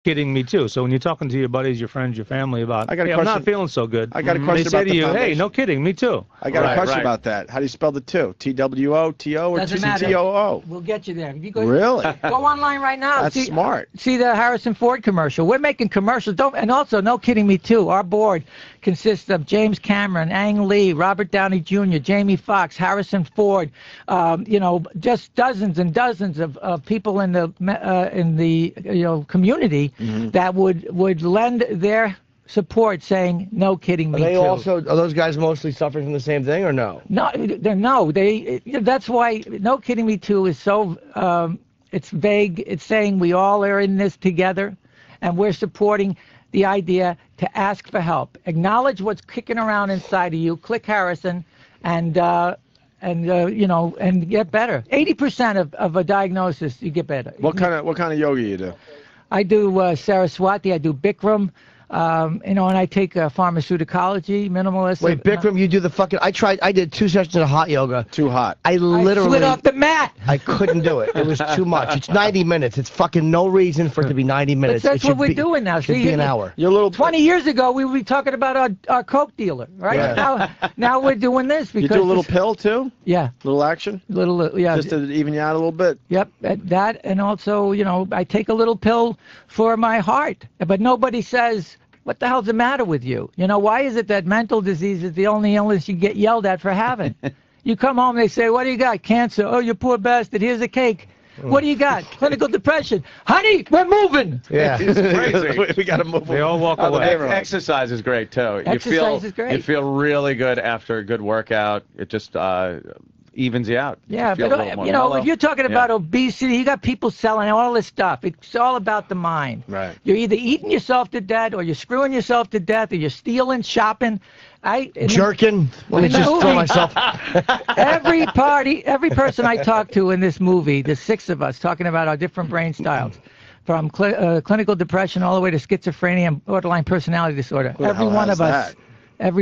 kidding me too. So when you're talking to your buddies, your friends, your family about, I got a hey, I'm question. not feeling so good. I got a question they say about to the you, hey, foundation. no kidding, me too. I got a question about that. How do you spell the two? T-W-O, T-O, or T-O-O? We'll get you there. You go, Really? Go online right now. That's smart. See the Harrison Ford commercial. We're making commercials. And also, no kidding me too. Our board consists of James Cameron, Ang Lee, Robert Downey Jr., Jamie Foxx, Harrison Ford. Just dozens and dozens of people in the community that would lend their support, saying, "No kidding me too." Are those guys mostly suffering from the same thing, or no? No, that's why "No kidding me too" is so. It's vague. It's saying we all are in this together, and we're supporting the idea to ask for help. Acknowledge what's kicking around inside of you. Click Harrison, and get better. 80% of a diagnosis, you get better. What kind of yoga you do? I do Saraswati. I do Bikram. And I take pharmaceuticology, minimalist. Wait, Bikram, you do the fucking... I did 2 sessions of hot yoga. Too hot. I literally... slid off the mat. I couldn't do it. It was too much. It's 90 minutes. It's fucking no reason for it to be 90 minutes. But that's what we're doing now. It should be an hour. You're a little... 20 years ago, we would be talking about our coke dealer, right? Yeah. Now we're doing this because... You do a little pill, too? Yeah. Little action? Yeah. Just to even you out a little bit? Yep, that, and also, I take a little pill for my heart. But nobody says... What the hell's the matter with you? Why is it that mental disease is the only illness you get yelled at for having? You come home, they say, what do you got? Cancer. Oh, you poor bastard. Here's a cake. What do you got? Clinical depression. Honey, we're moving. Yeah. It's crazy. We got to move. They all walk away. Exercise is great, too. Exercise is great. You feel really good after a good workout. It just... evens you out. Yeah, but if you're talking about obesity, you got people selling all this stuff. It's all about the mind. Right. You're either eating yourself to death, or you're screwing yourself to death, or you're stealing, shopping. Jerking. Let me just throw myself. Every person I talk to in this movie, the 6 of us talking about our different brain styles, from clinical depression all the way to schizophrenia and borderline personality disorder. Every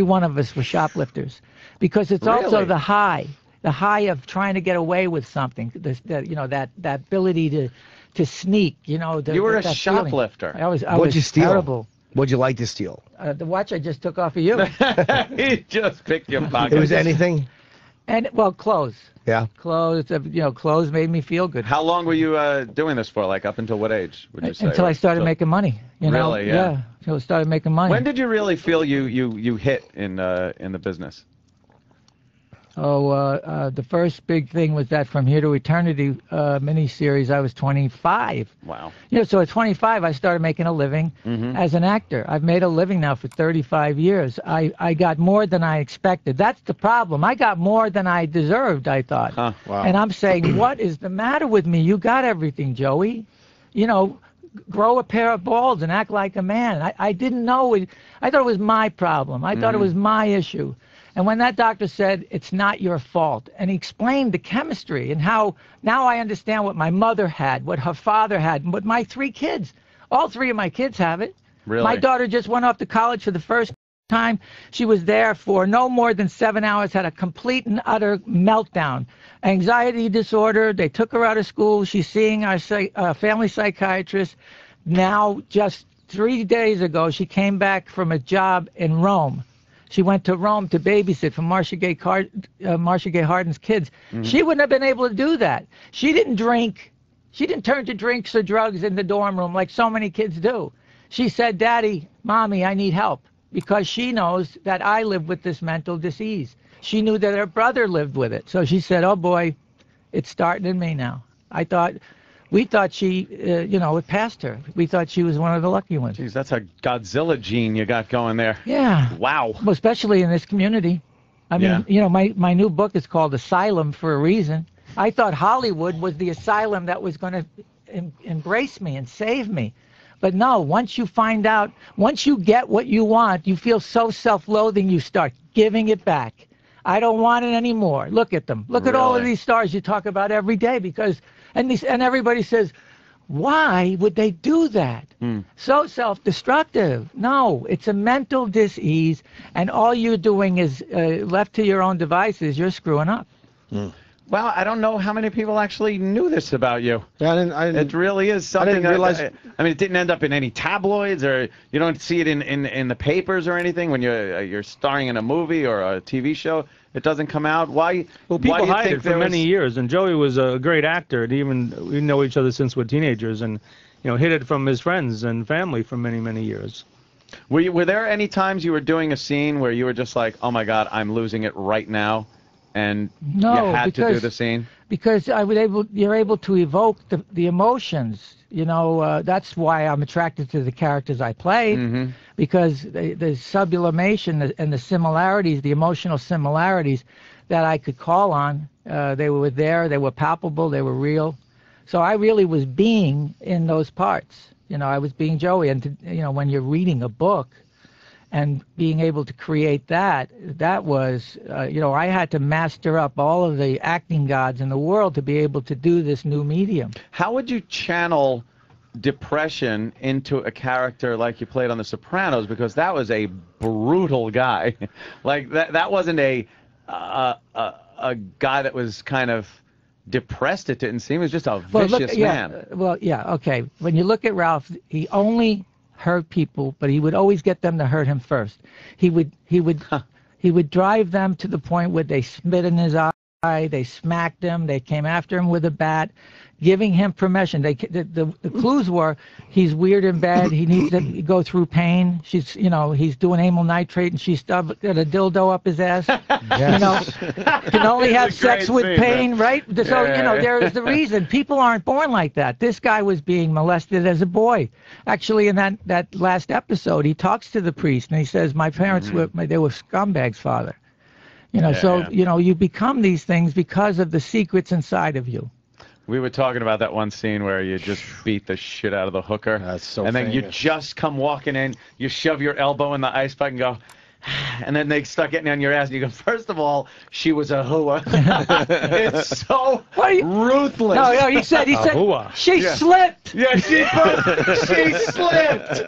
one of us were shoplifters, because it's also the high. The high of trying to get away with something, that ability to sneak, You were a shoplifter. I was you steal? Terrible. What'd you like to steal? The watch I just took off of you. He just picked your pocket. It was anything? Clothes. Yeah. Clothes. Clothes made me feel good. How long were you doing this for? Like up until what age would you say? Until I started making money. Really? Yeah. Until I started making money. When did you really feel you hit in the business? The first big thing was that From Here to Eternity miniseries. I was 25. Wow. So at 25, I started making a living as an actor. I've made a living now for 35 years. I got more than I expected. That's the problem. I got more than I deserved, I thought. Huh. Wow. And I'm saying, what is the matter with me? You got everything, Joey. Grow a pair of balls and act like a man. I didn't know it. I thought it was my problem. I thought it was my issue. And when that doctor said, it's not your fault, and he explained the chemistry and how now I understand what my mother had, what her father had, and what my 3 kids, all 3 of my kids have it. Really? My daughter just went off to college for the first time. She was there for no more than 7 hours, had a complete and utter meltdown. Anxiety disorder. They took her out of school. She's seeing our family psychiatrist. Now, just 3 days ago, she came back from a job in Rome. She went to Rome to babysit for Marcia Gay Harden's kids. She wouldn't have been able to do that. She didn't drink. She didn't turn to drinks or drugs in the dorm room like so many kids do. She said, Daddy, Mommy, I need help, because she knows that I live with this mental disease. She knew that her brother lived with it. So she said, oh, boy, it's starting in me now. We thought she, it passed her. We thought she was one of the lucky ones. Jeez, that's a Godzilla gene you got going there. Yeah. Wow. Well, especially in this community. I mean, my new book is called Asylum for a reason. I thought Hollywood was the asylum that was going to embrace me and save me. But no, once you find out, once you get what you want, you feel so self-loathing, you start giving it back. I don't want it anymore. Look at them. Look at all of these stars you talk about every day, because... And everybody says, why would they do that? So self-destructive. No, it's a mental dis-ease, and all you're doing is, left to your own devices, you're screwing up. Well, I don't know how many people actually knew this about you. Yeah, I didn't It really is something. didn't realize. I mean, it didn't end up in any tabloids, or you don't see it in the papers or anything when you're starring in a movie or a TV show. It doesn't come out. Why? Well, people why do you hide think it for there many was... years, and Joey was a great actor. And even we know each other since we're teenagers, and hid it from his friends and family for many, many years. Were there any times you were doing a scene where you were just like, oh my God, I'm losing it right now, and No, you had to do because- the scene? Because you're able to evoke the emotions. That's why I'm attracted to the characters I played, because the sublimation and the similarities, the emotional similarities that I could call on, they were there, they were palpable, they were real. So I really was being in those parts. I was being Joey. And, when you're reading a book and being able to create that was, I had to master up all of the acting gods in the world to be able to do this new medium. How would you channel depression into a character like you played on The Sopranos? Because that was a brutal guy. Like, that wasn't a guy that was kind of depressed. It didn't seem. He was just a vicious man. Well, yeah, okay. When you look at Ralph, he only hurt people, but he would always get them to hurt him first. He would drive them to the point where they spit in his eye, they smacked him, they came after him with a bat, giving him permission. The clues were he's weird in bed, he needs to go through pain. He's doing amyl nitrate, and she's got a dildo up his ass. Can only have sex with pain, right? So there is the reason. People aren't born like that. This guy was being molested as a boy. Actually, in that last episode, he talks to the priest and he says, "My parents were scumbags, Father." You become these things because of the secrets inside of you. We were talking about that one scene where you just beat the shit out of the hooker. That's so And then you famous. just come walking in, you shove your elbow in the ice pack and go, and then they start getting on your ass, and you go, first of all, she was a hooah. It's so ruthless. No, he said, hooah. she slipped. Yeah, she slipped.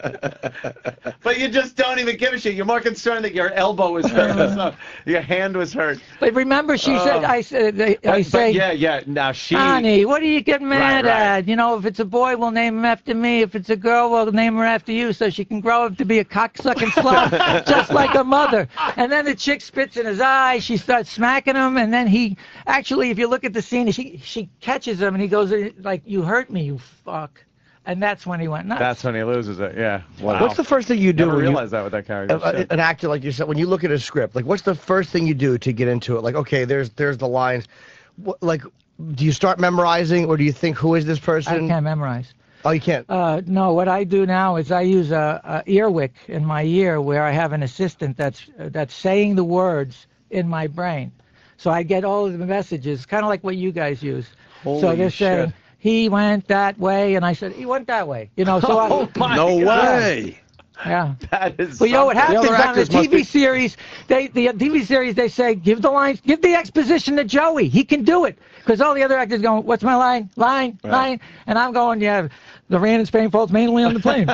But you just don't even give a shit. You're more concerned that your elbow was hurt. So your hand was hurt. But remember, she said, I say, yeah. Now she. Honey, what are you getting mad Right. at? If it's a boy, we'll name him after me. If it's a girl, we'll name her after you, so she can grow up to be a cocksucking slut, just like a mother. And then the chick spits in his eye. She starts smacking him, and then he actually, if you look at the scene, she catches him, and he goes like, "You hurt me, you fuck." And that's when he went nuts. That's when he loses it. Yeah. Wow. What's the first thing you do? Never when realized that with that character. Shit. an actor like yourself, when you look at a script, like what's the first thing you do to get into it? Like, okay, there's the lines. Like, do you start memorizing, or do you think, who is this person? I can't memorize. Oh, you can't. No, what I do now is I use a earwick in my ear where I have an assistant that's saying the words in my brain. So I get all of the messages, kind of like what you guys use. So they're saying, he went that way, and I said, he went that way. So No way. yeah. That is. Well, what happens other on the actors must TV be- series, the TV series, they say, give the lines, give the exposition to Joey. He can do it. Because all the other actors going, what's my line? Line. And I'm going, yeah, the rain in Spain falls mainly on the plane.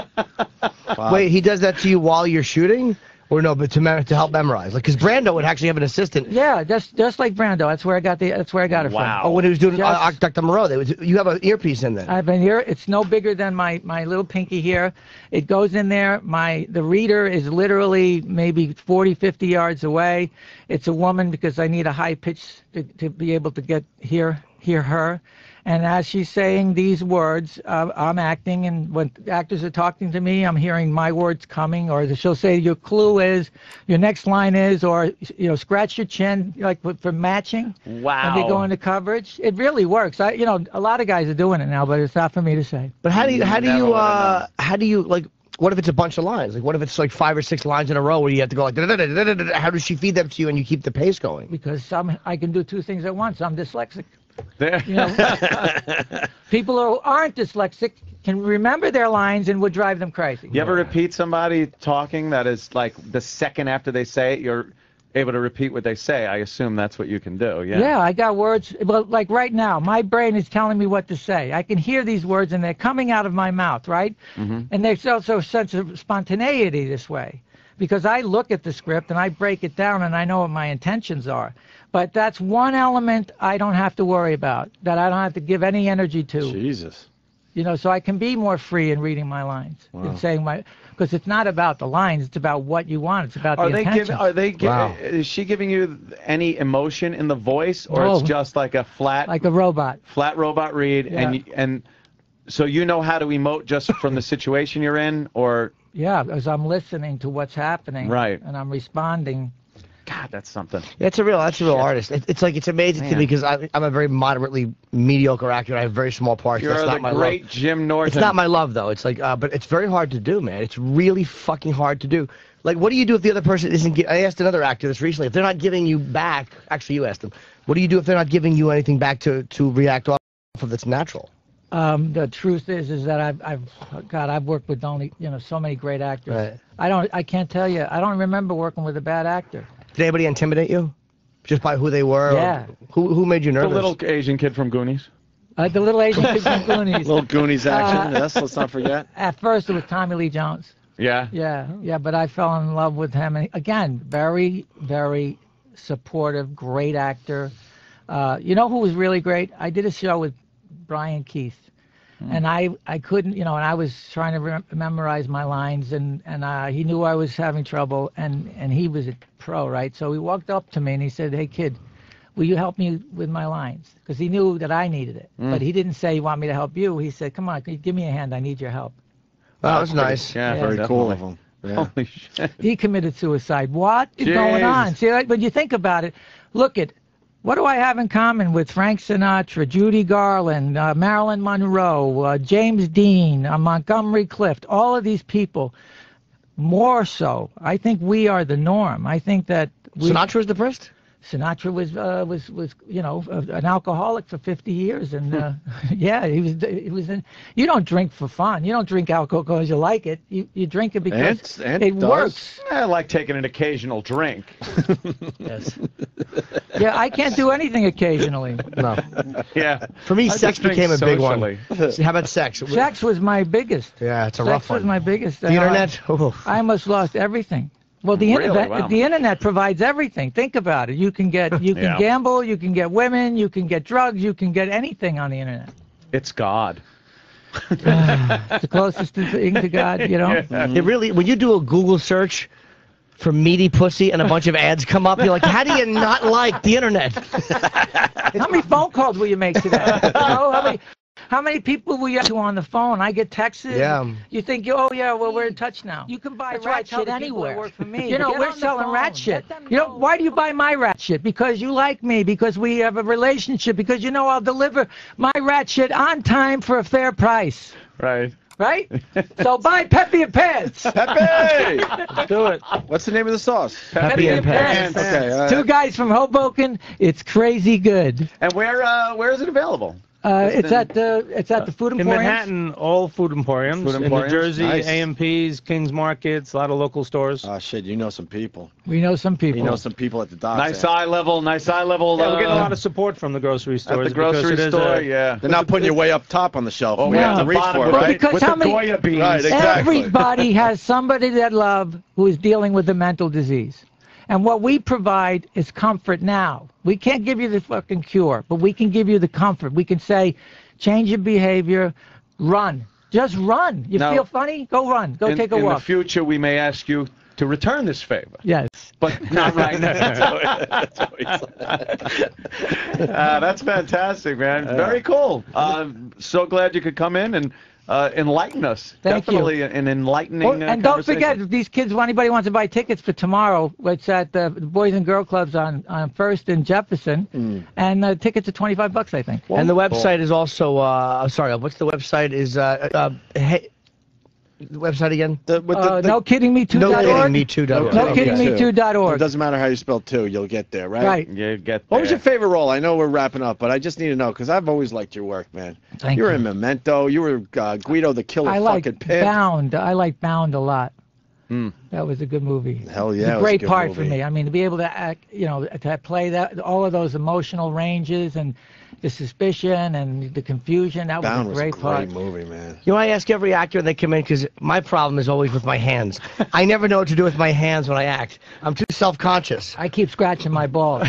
Wait, he does that to you while you're shooting? Or no, but to help memorize? Like, because Brando would actually have an assistant. Yeah, just like Brando. That's where I got it from. Wow. Oh, when he was doing Yes. Dr. Moreau, you have an earpiece in there. I've been here. It's no bigger than my little pinky here. It goes in there. The reader is literally maybe 40, 50 yards away. It's a woman because I need a high pitch to be able to hear her. And as she's saying these words, I'm acting, and when actors are talking to me, I'm hearing my words coming, or she'll say, your clue is, your next line is, or, scratch your chin, like for matching. Wow. And they go into coverage. It really works. A lot of guys are doing it now, but it's not for me to say. But how do you Never what if it's a bunch of lines? Like, what if it's like 5 or 6 lines in a row where you have to go like, da-da-da-da-da-da-da? How does she feed them to you and you keep the pace going? Because I can do 2 things at once. I'm dyslexic. There. People who aren't dyslexic can remember their lines and would drive them crazy. You ever repeat somebody talking that is like the second after they say it, you're able to repeat what they say? I assume that's what you can do. Yeah. Yeah, I got words. Well, like right now, my brain is telling me what to say. I can hear these words, and they're coming out of my mouth, right? And there's also a sense of spontaneity this way. because I look at the script and I break it down and I know what my intentions are. But that's one element I don't have to worry about, that I don't have to give any energy to. Jesus. You know, so I can be more free in reading my lines and saying because it's not about the lines, it's about what you want. It's about the intention. Is she giving you any emotion in the voice, or it's just like a flat, like a robot, robot read, and so you know how to emote just from the situation you're in, or as I'm listening to what's happening, right, and I'm responding. God, that's something. That's a real artist. It's like, it's amazing to me because I'm a very moderately mediocre actor. I have very small parts. You're That's the not my great love. Jim Norton. It's not my love though. It's like, but it's very hard to do, man. It's really fucking hard to do. Like, what do you do if the other person isn't? I asked another actor this recently. If they're not giving you back, actually, you asked them. What do you do if they're not giving you anything back to react off of that's natural? The truth is that I've worked with so many great actors. Right. I can't tell you. I don't remember working with a bad actor. Did anybody intimidate you? Just by who they were? Yeah. Who made you nervous? The little Asian kid from Goonies. The little Asian kid from Goonies. Little Goonies action. Let's not forget. At first, it was Tommy Lee Jones. Yeah. Yeah. But I fell in love with him. And again, very, very supportive, great actor. You know who was really great? I did a show with Brian Keith. And I couldn't, and I was trying to memorize my lines, and he knew I was having trouble, and he was a pro, right? So he walked up to me and he said, "Hey, kid, will you help me with my lines?" Because he knew that I needed it. But he didn't say, "You want me to help you?" He said, "Come on, give me a hand. I need your help." That was nice. Yeah, very cool of him. Yeah. Holy shit. He committed suicide. What is going on? See, when you think about it, look at, what do I have in common with Frank Sinatra, Judy Garland, Marilyn Monroe, James Dean, Montgomery Clift, all of these people? More so, I think we are the norm. I think that Sinatra was depressed? Sinatra was an alcoholic for 50 years, and he was. You don't drink for fun. You don't drink alcohol because you like it. You drink it because it works. I like taking an occasional drink. Yes. Yeah, I can't do anything occasionally. No. Yeah. For me, sex became a big one. socially. How about sex? Sex was my biggest. Yeah, it's a rough one. Sex was my biggest. The internet? I almost lost everything. Well, the internet provides everything. Think about it. You can gamble, you can get women, you can get drugs, you can get anything on the internet. It's God. The closest thing to God, Yeah. It really, when you do a Google search for meaty pussy and a bunch of ads come up, you're like, how do you not like the internet? How many phone calls will you make today? How many people will you have to on the phone? I get texts. Yeah. You think, well, we're in touch now. You can buy rat shit anywhere. Work for me. We're selling rat shit. Why do you buy my rat shit? Because you like me, because we have a relationship, because I'll deliver my rat shit on time for a fair price. Right. Right? So buy Peppy and Pants. Pepe! Let's do it. What's the name of the sauce? Peppy and Pants. Okay. Two guys from Hoboken. It's crazy good. And where is it available? It's at the food emporiums. In Manhattan, all food emporiums. In New Jersey, Nice. AMPs, King's Markets, a lot of local stores. Oh shit, you know some people. We know some people. You know some people at the docks. Nice eye level. Yeah, we're getting a lot of support from the grocery stores. At the grocery store, yeah. They're not putting you way up top on the shelf. Oh, we have to no. reach for it, Well, right? because With how the many- Goya beans. Right, exactly. Everybody has somebody they love who is dealing with a mental disease. And what we provide is comfort now. We can't give you the fucking cure, but we can give you the comfort. We can say, change your behavior, run. Just run. You Now, feel funny? Go run. Go take a In walk. the future, we may ask you to return this favor. Yes. But not right now. That's fantastic, man. Very cool. So glad you could come in and enlighten us. Thank you. Definitely an enlightening And don't conversation. forget, if these kids, anybody wants to buy tickets for tomorrow, it's at the Boys and Girl Clubs on First and Jefferson, and the tickets are $25, I think. And the website is also, what's the website? The website again? NoKiddingMe2.org. NoKiddingMe2.org. NoKiddingMe2.org. It doesn't matter how you spell two, you'll get there, right? Right. You get there. What was your favorite role? I know we're wrapping up, but I just need to know because I've always liked your work, man. Thank you were you. in Memento. You were Guido the Killer I like fucking Pimp. Bound. I like Bound a lot. That was a good movie. Hell yeah, It's it a was a great good part movie. for me. I mean, to be able to act, to play that, all of those emotional ranges and the suspicion and the confusion, that was Bound a was a great part. great movie, man. You know, I ask every actor when they come in because my problem is always with my hands. I never know what to do with my hands when I act. I'm too self-conscious. I keep scratching my balls.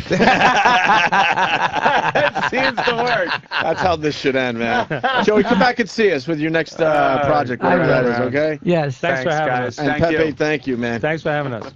That seems to work. That's how this should end, man. Joey, come back and see us with your next project, whatever that is, okay? Yes. Thanks for having guys. us. And Thank Pepe, you. thank you, man. Thanks for having us.